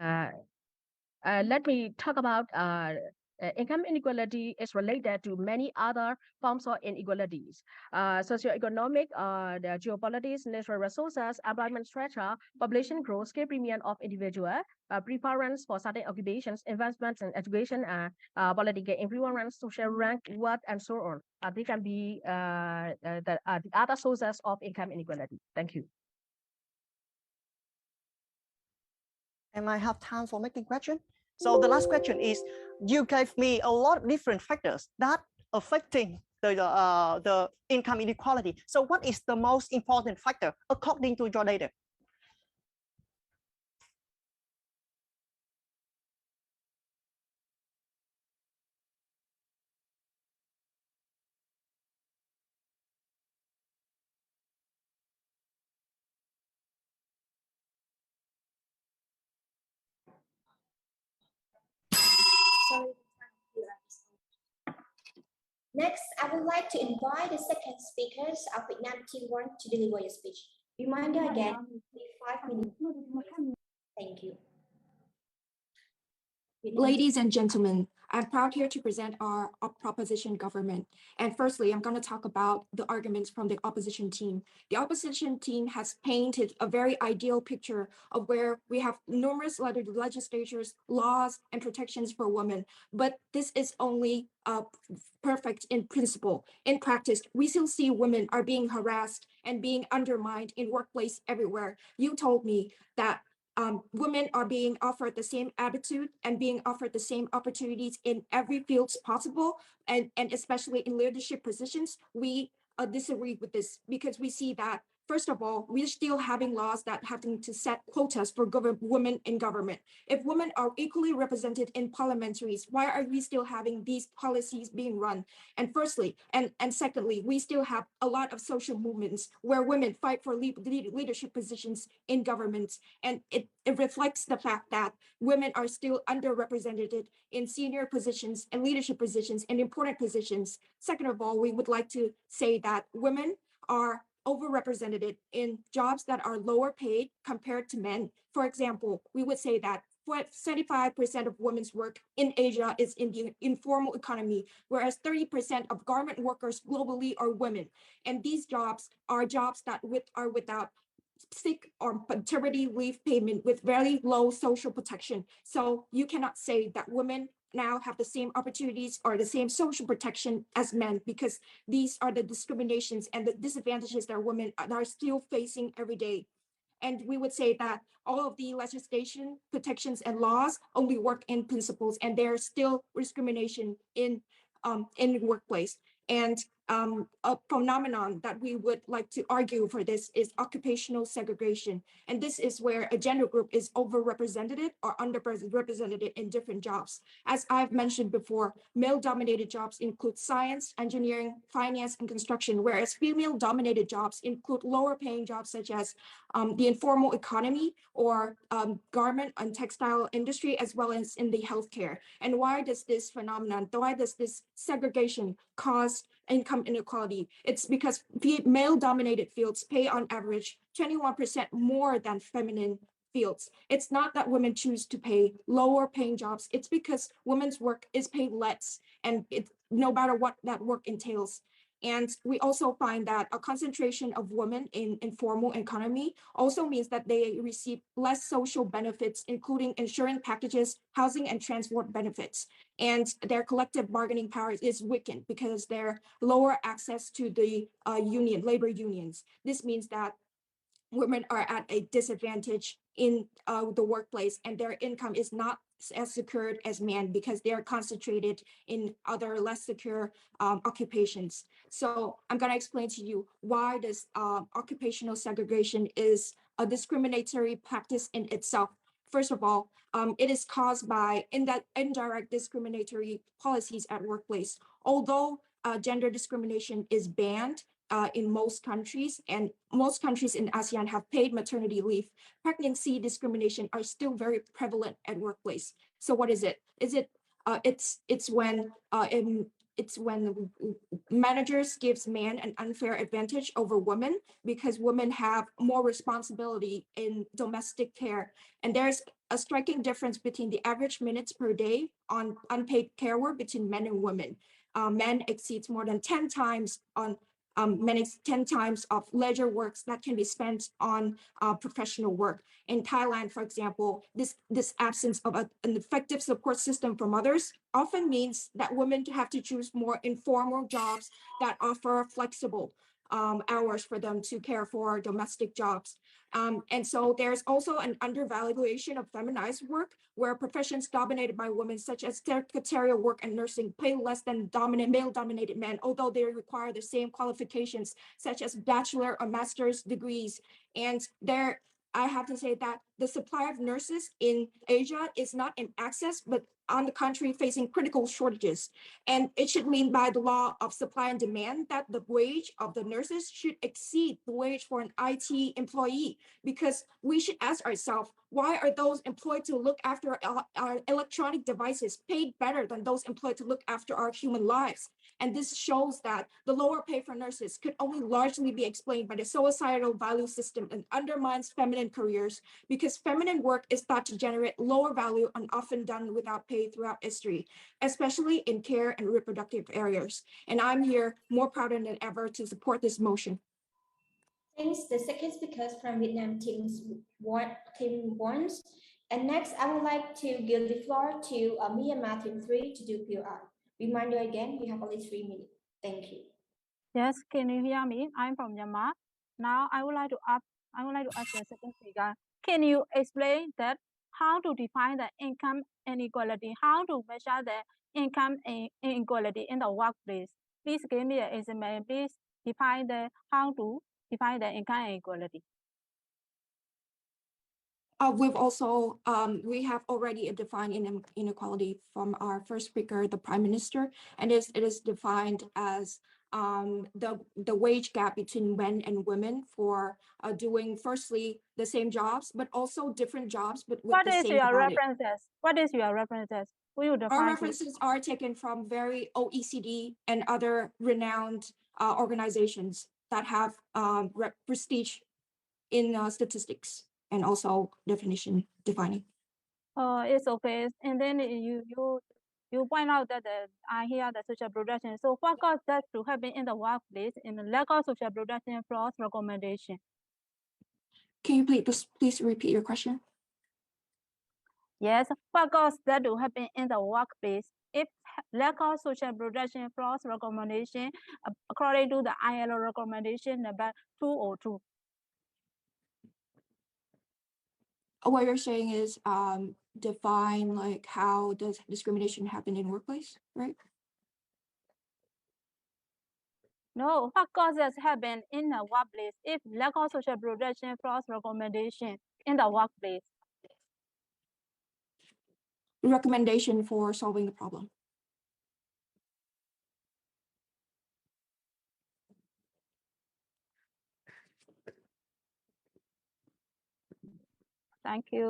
Let me talk about income inequality is related to many other forms of inequalities. Socioeconomic, the geopolitics, natural resources, employment structure, population growth, skill premium of individual, preference for certain occupations, investments in education, political influence, social rank, wealth, and so on. They can be the other sources of income inequality. Thank you. And I have time for making question. So the last question is, you gave me a lot of different factors that affecting the income inequality. So what is the most important factor according to your data? Next, I would like to invite the second speakers of Vietnam Team 1 to deliver your speech. Reminder again, 5 minutes. Thank you. Ladies and gentlemen, I'm proud here to present our proposition government. And firstly, I'm going to talk about the arguments from the opposition team. The opposition team has painted a very ideal picture of where we have numerous legislatures, laws, and protections for women. But this is only perfect in principle. In practice, we still see women are being harassed and being undermined in workplace everywhere. You told me that women are being offered the same attitude and being offered the same opportunities in every field possible, and especially in leadership positions. We disagree with this because we see that, first of all, we're still having laws that having to set quotas for women in government. If women are equally represented in parliamentaries, why are we still having these policies being run? And firstly, and secondly, we still have a lot of social movements where women fight for leadership positions in governments. And it reflects the fact that women are still underrepresented in senior positions and leadership positions and important positions. Second of all, we would like to say that women are overrepresented in jobs that are lower paid compared to men. For example, we would say that 75% of women's work in Asia is in the informal economy, whereas 30% of garment workers globally are women. And these jobs are jobs that are without sick or paternity leave payment with very low social protection. So you cannot say that women now have the same opportunities or the same social protection as men, because these are the discriminations and the disadvantages that women are still facing every day. And we would say that all of the legislation, protections, and laws only work in principles, and there's still discrimination in the workplace. And a phenomenon that we would like to argue for this is occupational segregation. And this is where a gender group is overrepresented or underrepresented in different jobs. As I've mentioned before, male-dominated jobs include science, engineering, finance, and construction, whereas female-dominated jobs include lower-paying jobs such as the informal economy or garment and textile industry, as well as in the healthcare. And why does this segregation cause income inequality? It's because male-dominated fields pay on average 21% more than feminine fields. It's not that women choose to pay lower paying jobs. It's because women's work is paid less, and no matter what that work entails. And we also find that a concentration of women in informal economy also means that they receive less social benefits, including insurance packages, housing, and transport benefits. And their collective bargaining power is weakened because they're lower access to the labor unions. This means that women are at a disadvantage in the workplace, and their income is not as secured as men because they are concentrated in other less secure occupations. So I'm going to explain to you why this occupational segregation is a discriminatory practice in itself. First of all, it is caused by indirect discriminatory policies at workplace. Although gender discrimination is banned in most countries, and most countries in ASEAN have paid maternity leave, pregnancy discrimination are still very prevalent at workplace. So what is it? It's when managers gives men an unfair advantage over women because women have more responsibility in domestic care, and there's a striking difference between the average minutes per day on unpaid care work between men and women. Men exceeds more than 10 times on men 10 times of leisure works that can be spent on professional work. In Thailand, for example, this absence of an effective support system for mothers often means that women have to choose more informal jobs that offer flexible hours for them to care for domestic jobs. And so there's also an undervaluation of feminized work where professions dominated by women, such as secretarial work and nursing, pay less than male-dominated men, although they require the same qualifications, such as bachelor or master's degrees. And I have to say that the supply of nurses in Asia is not in excess, but on the contrary, facing critical shortages. And it should mean by the law of supply and demand that the wage of the nurses should exceed the wage for an IT employee, because we should ask ourselves, why are those employed to look after our electronic devices paid better than those employed to look after our human lives? And this shows that the lower pay for nurses could only largely be explained by the societal value system and undermines feminine careers, because feminine work is thought to generate lower value and often done without pay throughout history, especially in care and reproductive areas. And I'm here more prouder than ever to support this motion. Thanks. The second speaker from Vietnam team ones. And next, I would like to give the floor to Myanmar team 3 to do PR. Reminder again, we have only 3 minutes. Thank you. Yes, can you hear me? I'm from Myanmar. Now I would like to ask the second speaker. Can you explain that how to define the income inequality? How to measure the income inequality in the workplace? Please give me an example. Please define how to define the income inequality. We have already defined inequality from our first speaker, the Prime Minister, and it is defined as the wage gap between men and women for doing firstly the same jobs, but also different jobs, but with the same value. What is your references? Will you define? Our references are taken from very OECD and other renowned organizations that have prestige in statistics and also defining. It's okay. And then you point out that I hear the social protection. So what causes that to happen in the workplace in the lack of social protection flaws recommendation? Can you please repeat your question? Yes, what causes that to happen in the workplace if lack of social protection flaws recommendation according to the ILO recommendation number 202? What you're saying is define like how does discrimination happen in workplace, right? No, what causes happen in the workplace if lack of social protection flaws recommendation in the workplace? Recommendation for solving the problem. Thank you.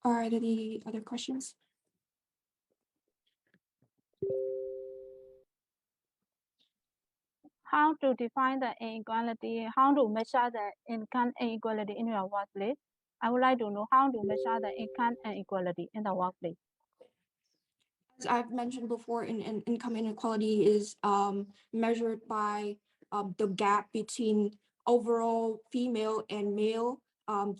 Are there any other questions? How to define the inequality, how to measure the income inequality in your workplace? I would like to know how to measure the income inequality in the workplace. As I've mentioned before, income inequality is measured by the gap between overall female and male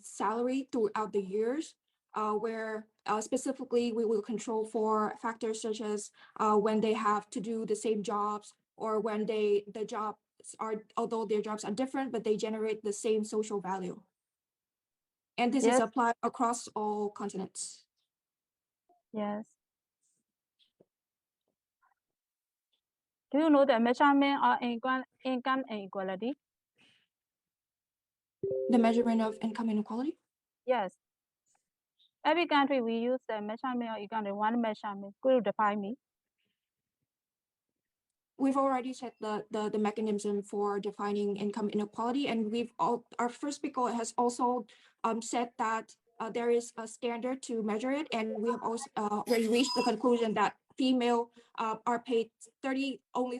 salary throughout the years, where specifically we will control for factors such as when they have to do the same jobs, or when although their jobs are different, but they generate the same social value. And this is applied across all continents. Yes. Do you know the measurement of income inequality? The measurement of income inequality? Yes. Every country we use the measurement of income in one measurement. Could you define me? We've already set the mechanism for defining income inequality, and our first speaker has also said that there is a standard to measure it, and we have also already reached the conclusion that female are paid only